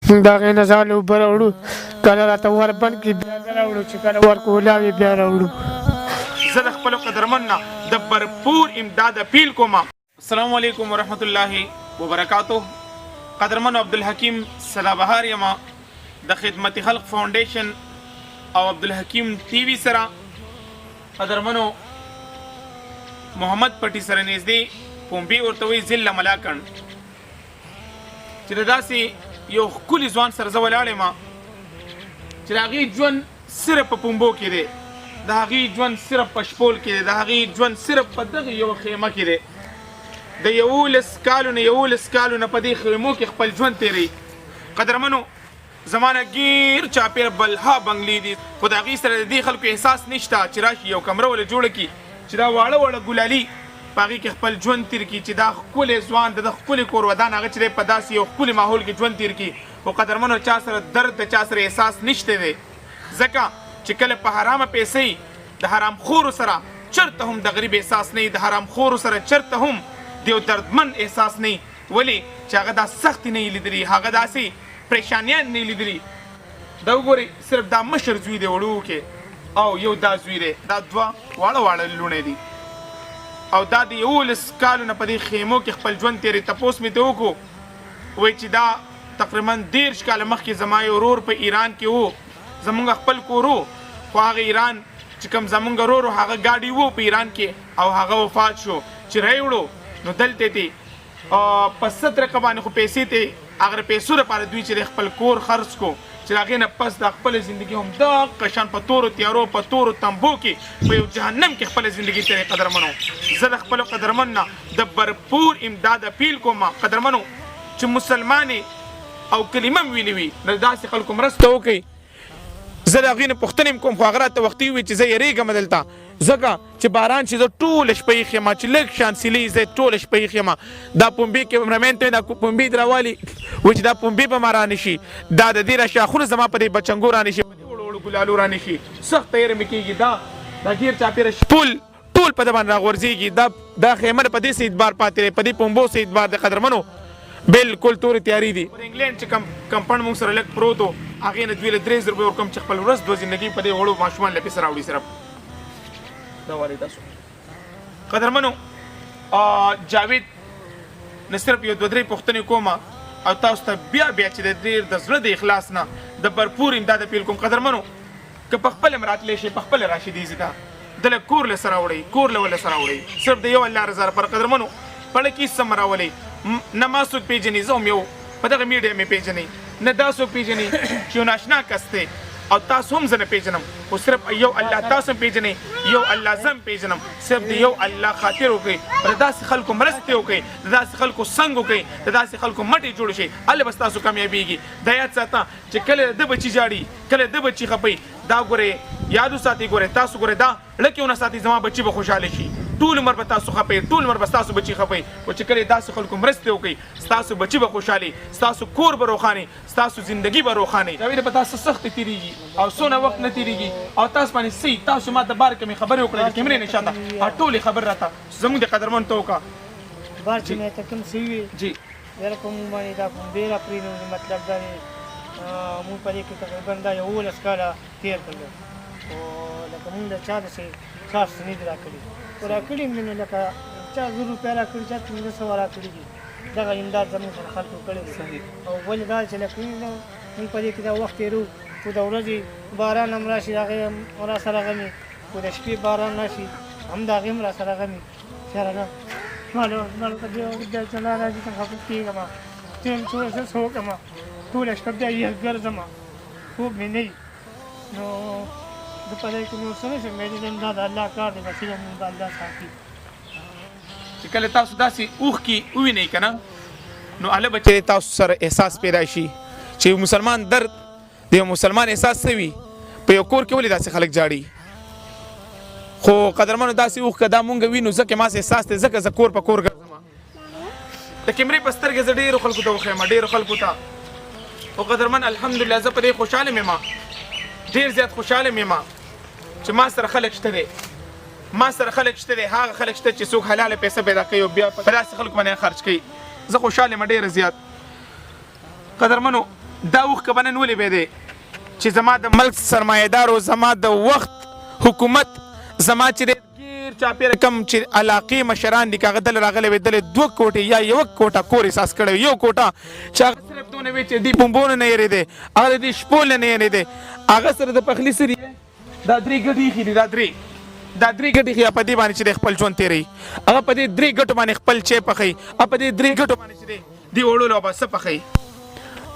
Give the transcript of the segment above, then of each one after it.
موږ د هغې نه ځان اوبه راوړو کله راته ور بند کړي بیا نه راوړو چې کله ور کولاوي بیا راوړو. زه د خپلو قدرمن نه د برپور امداد اپیل کوم. السلام علیکم ورحمت الله وبرکاتو. قدرمن عبدالحکیم سلابهار یم د خدمت خلق فاونډیشن او عبدالحکیم ټي وي سره. قدرمنو محمد پټي سره نږدې پومبي ورته وایي ضلع ملاکنډ چې د داسې یو ښکلي ځوان سره زه ولاړ یم چې د هغې ژوند صرف په پومبو کې دی، د هغې ژوند صرف په شپول کې دی، د هغې ژوند صرف په دغه یو خیمه کې دی. د 11 کالو نه په دې خیمو کې خپل ژوند تیری. قدرمنو زمانه ګیر چاپېر بلها بنګلې دي، خو د هغې سره د دې خلکو احساس نشته چې راشي یو کمره وله جوړه کړي چې دا واړه واړه ګلالي په هغې کې خپل ژوند تیر کړي، چې دا ښکلی ځوان د ښکلي کور ودان هغه چې دی په داسې یو ښکلي ماحول کې ژوند تیر کړي. خو قدرمنو چا سره درد د چا سره احساس نشته دی، ځکه چې کله په حرامه پیسې د حرام خورو سره چرته هم د غریب احساس نه، د حرام خورو سره چرته هم د یو دردمن احساس نه. ولې چې هغه دا سختي نه لیدلي، هغه داسې پریشانیان نه لیدلي. دا وګورئ صرف دا مشر زوی دی وړوکی او یو دا زوی دی، دا دوه واړه لوڼې دي او دا د 11 کالو نه په دې خیمو کې خپل ژوند تېری. تپوس مې ته وکړو وایي چې دا تقریبا 13 کاله مخکې زما یو ورور په ایران کې و، زمونږ خپل کور و، خو هغه ایران چې کوم زمونږ ورور و هغه ګاډي و په ایران کې او هغه وفات شو. چې راوړو نو دلته دی په 17 باندې خو پیسې ته هغه پیسو لپاره دوی چې خپل کور خرڅ کو، چې هغې نه پس د خپل زندگی هم دغه شان په تورو تیارو په تورو تمبو کې په یو جهنم کې خپل زندگی تیرې. قدرمنو زه د خپلو قدرمن نه د برپور امداد اپیل کوم. قدرمنو چې مسلمانې او کلمه م ویلې وي نو داسې خلکو مرسته وکړئ. زه د هغې نه پوښتنې م کوم خو هغه راته وختي ووایي چې زه یېرېږم دلته، ځکه چې باران چې زه ټوله شپه یې یم چې لږ شان سیلۍ زه ټوله شپه یې یم. دا پومبي کیمرمین ته دا پومبي راوالي وایي چې دا پومبي به ما رانه شي، دا د دې را شاخونه زما په دې بچنګو رانه شي، په دې وړو وړو ګلالو رانه شي، سخته یېره مې کېږي. دا ګیر چاپېره شپول ټول په ده باندې راغورځېږي. دا خیمه په دې سه اعتبار پاتې دی، په دې پومبو سه اعتبار دی. قدرمنو بالکل تورې تیاري دي. د انګلینډ چې کمپاونډ موږ سره لږ پروت و هغې نه دوی له 3,000 روپۍ ورکوم چې خپل ورځ 2 زندګي په دې وړو ماشومان له پیسه راوړي. صرف دا والی تاسو قدرمنو جاوید نه صرف یو 2-3 پوښتنې کوم او تاسو ته بیا چې د ډېر د زړه د اخلاص نه د برپور امداد اپیل کوم. قدرمنو که په خپله م راتلی شي په خپله راشي دې ځای ته دله کور له سره وړئ، کور له ول سره وړئ، صرف د یو الله رضا لپاره. قدرمنو پړه کې څه م راولئ، نه ما څوک پېژني، زه هم یو په دغه میډیا مې پېژنئ، نه دا څوک پېژني چې یو ناشنا کس دی او تاسو هم زه نه پېژنم، خو صرف یو الله تاسو هم پېژنئ، یو الله زه هم پېژنم. صرف د یو الله خاطر وکړئ، د داسې خلکو مرستې وکړئ، د داسې خلکو څنګ وکړئ، د داسې خلکو مټې جوړ شي، هلته به ستاسو کامیابېږي. دا یاد ساته چې کله د بچي جاړي، کله د بچي خپئ، دا ګورئ یاد وساتئ. ګورئ تاسو ګورئ دا لکه ونه ساتئ زما بچي به خوشحاله شي، ټول عمر به تاسو خپئ، ټول عمر به ستاسو بچي خپئ. خو چې کله داسې خلکو مرستې وکړئ ستاسو بچي به خوشحالي، ستاسو کور به روښاني، ستاسو زندګي به روښاني. جاوید په تاسو سختې تېرېږي او څونه وخت نه تېرېږي او تاسو باندې صحیح تاسو ما د بار کې مې خبرې وکړې د کیمرې نه شاته ټولې خبر راته زموږ د قدرمن ته وکړه. بار چې مې ته کوم څه وي جی بیا کوم باندې دا پومبي را پرېږدو، مطلب دا دی مونږ په دې کې تقریبا دا 11 کاله تېر کړل او لکه مونږ د چا داسې خاص نه دي راکړي، خو راکړي مې نو لکه چا 1,000 روپۍ راکړي، چا 1500 راکړي دي. دغه امداد زموږ سره خلکو کړی دی. او ولې دا چې لکه مونږ په دې کې دا وخت تېرو، خو د ورځې باران هم راشي د هغې هم را سره غمي، خو د شپې باران راشي هم د هغې هم را سره غمي. چېره نه مالو ته بیا چلا راځي ته خفه کېږم، ټیم څه څه وکړم، ټوله شپه بیا یې ګرځم، خوب مې نه وي. نو زه په دې کې نور څه نه شم ویلی، دا د الله کار دی، بس مونږ د الله ساتي. چې کله تاسو داسې اوښکې ووینئ که نه نو هله به چې تاسو سره احساس پیدا شي چې یو مسلمان درد د یو مسلمان احساس څه وي. په یو کور کې ولې داسې خلک جاړي، خو قدرمنو داسې اوښکه دا مونږ وینو ځکه ماسې احساس دی، ځکه زه کور په کور ګرځم. د کیمرې په سترګې زه ډېرو خلکو ته وښیم، ډېرو خلکو ته. خو قدرمن الحمدلله زه په دې خوشحاله یم، ډېر زیات خوشحاله یم چې ما سره خلک شته دی، ما سره خلک شته دی، هغه خلک شته چې څوک حلاله پیسه پیدا کوي او بیا په داسې خلکو باندې خرج کوي. زه خوشحاله یم ډېره زیات. قدرمنو دا اوښکه به نن ولې بیا دی چې زما د ملک سرمایهدارو زما د وخت حکومت زما چې دی ګیر چاپېره کم چې علاقې مشران دي که هغه دله راغلی وي دلې 2 کوټې یا 1 کوټه کور احساس کړی وي 1 کوټه چې هغه صرف دونه وي چې دې بمبونو نه یېرېدی هغه د دې شپو نه یېرېدی هغه سره د پخلي سري دا 3 ګټې ایښي دي دا 3 ګټې ایښي په دې باندې چې دی خپل ژوند تېروي هغه په دې 3 ګټو باندې خپل چای پخوي هغه په دې 3 ګټو باندې چې دی دې وړلو او به څه پخوي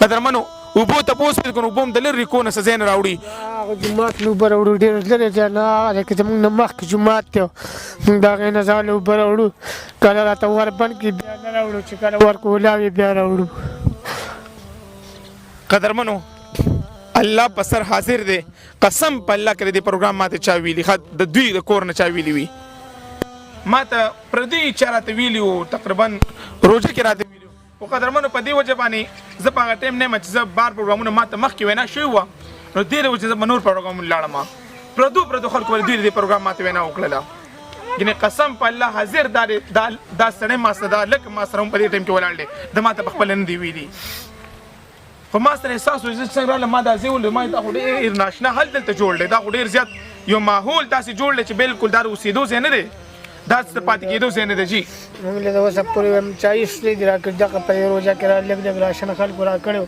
قدرمنو اوبو تپوس پې کوو اوبو هم د لرې کونه څه ځای نه راوړي هغه جومات نه اوبه راوړو ډېر لرې ځای نه هغه که زموږ نه مخکې جومات دی موږ د هغې نه ځان اوبه راوړو کله راته ور بند کړي بیا نه راوړو چې کله ورکو ولاوي بیا راوړو قدرمنو الله په سر حاضر دی قسم په الله کړی دی پروګرام ماته چا ویلي د دوی د کور نه چا ویلي وي ماته پردي چا راته ویلي وو تقریبا روژه کې راته ویلي خو قدرمنو په دې وجه باندې زه په هغه ټایم نه یم چې زه بار پروګرامونه ماته مخکې وینا شوې وه نو دې وجه زه به نور پروګرامونه لاړم پردو خلکو باندې دوی دې پروګرام ماته وینا وکړله یعنې قسم په الله حاضر دا سړی ما سره دا لکه ما سره هم په دې ټایم کې ولاړ دی د ماته پخپله نه دی ویلي خو ما سره احساس و چې څنګه راغله ما دا ځای ولید ما دا خو ډېر ناشنا حل دلته جوړ دی دا خو ډېر زیات یو ماحول داسې جوړ دی چې بالکل دا د اوسېدو ځای نه دی دا څه پاتې کېدو ځای نه دی جي موږ له اوسه پورې چایس نه دي راکړي دغه په روژه کې لږ لږ راشن خلکو راکړی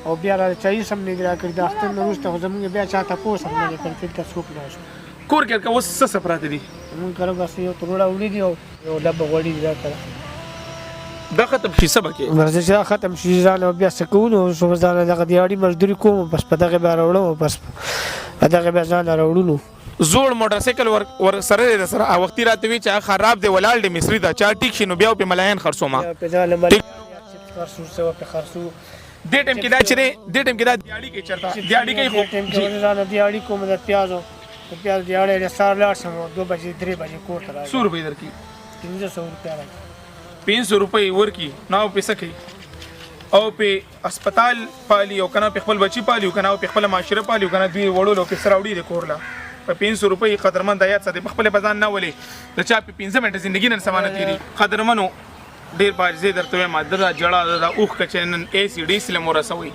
او بیا را چایس هم نه دي راکړي د اختر نه وروسته خو زموږ بیا چا تپوس هم نه دی کړی دلته څوک راشي کور کې اوس څه پراته دي موږ کره بس یو تروړه وړي دي او یو ډبه غوړي دي راکړه دا ختم شي څه به کې ورځې چې ختم شي ځان او بیا څه کوو نو ځان دغه دیاړي مزدوري کوم بس په دغې بیا راوړم بس په دغې بیا ځان راوړو زوړ موټرسایکل ور سره دی سره وختي راته وي چې هغه خراب دی ولاړ دی مصري ده چا ټیک شي نو بیا پې ملایان خرڅوم دې ټایم کې دا چې دی دې ټایم کې دا دیاړي کوي چېرته دیاړي کوي خو ځان دیاړي کوم د پیازو د پیاز دیاړی د سهار لاړ شم 2 بجې 3 بجې کور ته راځم 100 روپۍ درکړي 500 روپۍ راکړي 500 روپۍ ورکړي نو پې څه کوي او پې هسپتال پالي او که نه پې خپل بچي پالي او که نه پې خپله معاشره پالي او که نه دوی وړلو او پې څه راوړي د کور له په 500 روپۍ قدرمن دا یاد ساتي په خپلې به ځان نه ولې د چا په 15 منټه زندګي نن سبا نه تېري قدرمنو ډېر بارزې درته وایم د دا جړه د دا اوښکه چې نن ACDC له مو رسوئ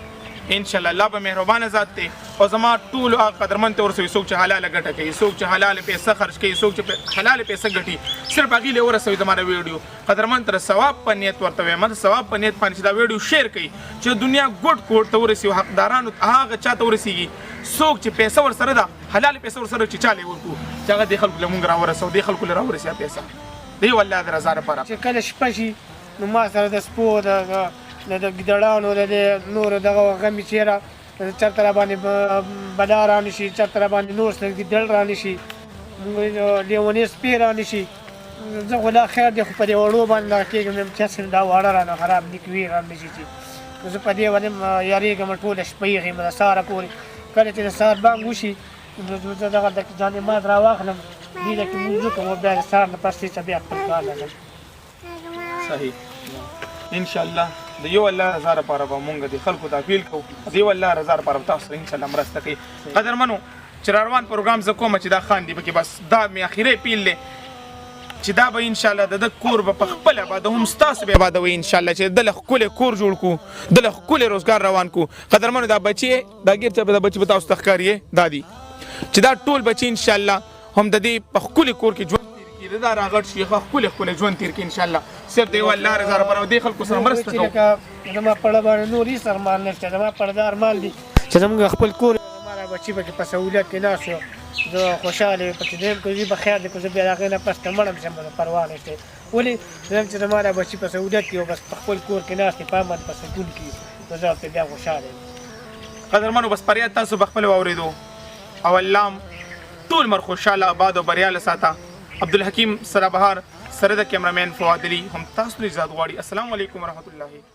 انشاءالله الله به مهربانه ذات دی او زما ټول قدرمن ته ورسوي څوک چې حلاله ګټه کوي څوک چې حلاله پیسه خرج کوي څوک چې حلاله پیسه ګټي صرف هغې له ورسوي زما د ویډیو قدرمن ته ثواب په نیت ورته وایم د ثواب په نیت باندې چې دا ویډیو شیر کوي چې دنیا ګوټ کوټ ته ورسي حقدارانو هغه چا ته ورسیږي څوک چې پیسه ورسره ده حلاله پیسه ورسره چې چا له ورکو چې هغه دې خلکو له مونږ راورسو دې خلکو له راورسي پیسه دی والله د رضا لپاره چې کله شپه شي نو ما سره د سپو د ګیدړانو د نورو دغه غمې چېره چېرته را باندې بلا رانه شي چېرته را باندې نور څه ګیدړ رانه شي لیونې سپی رانه شي زه خو لا خیر دی خو په دې وړو باندې دغه کېږم چې هسې دا واړه رانه خراب نه کوي رانه شي چې زه په دې باندې یارېږم ټوله شپه یېږم د سهاره پورې کله چې د سهار بانګ وشي زه دغه د جانماز راواخلم دې له کې لمونځ وکړم او بیا د سهار نه پس چې بیا خپل کار لګم صحیح انشاءالله د یو الله رضا لپاره به مونږ د خلکو ته اپیل کوو د یو الله رضا لپاره به تاسو سره انشاءالله مرسته کوي قدرمنو چې را روان پروګرام زه کوم چې دا خاندي پکې بس دا مې اخري اپیل دی چې دا به انشاءالله د کور به په خپله باده هم ستاسو به آبادوي انشاءالله چې د له ښکلی کور جوړ کړو د له ښکلی روزګار روان کړو قدرمنو دا بچي دا ګیر چې دا بچي به تاسو ته ښکاري دا دي چې دا ټول بچي انشاءالله هم د دې په ښکلي کور کې ژوند دا راغټ شي ښکلی ژوند تېر کړي انشاءالله صرف د یو الله رضا لپاره دې خلکو سره مرسته کوو زما پړه باندې نور هېڅ ارمان نشته زما پړه دا ارمان دي چې زموږ خپل کور زما را بچي پکې په سهولیت کې ناست یم زه خوشحاله یم پکې دویم که زه به خیر دی که زه بیا د هغې نه پس که مړم شم نو پروا نشته ولې دویم چې زما را بچي په سهولیت کې او بس په خپل کور کې ناست دي په امن په سکون کې نو زه ورته بیا خوشحاله یم قدرمنو بس فریاد تاسو به خپل واورېدو او الله ټول مر خوشحاله آباد او بریاله ساته عبدالحکیم سرابهار سره د کیمرامین فواد علي هم تاسو ته اجازه غواړي السلام علیکم ورحمت الله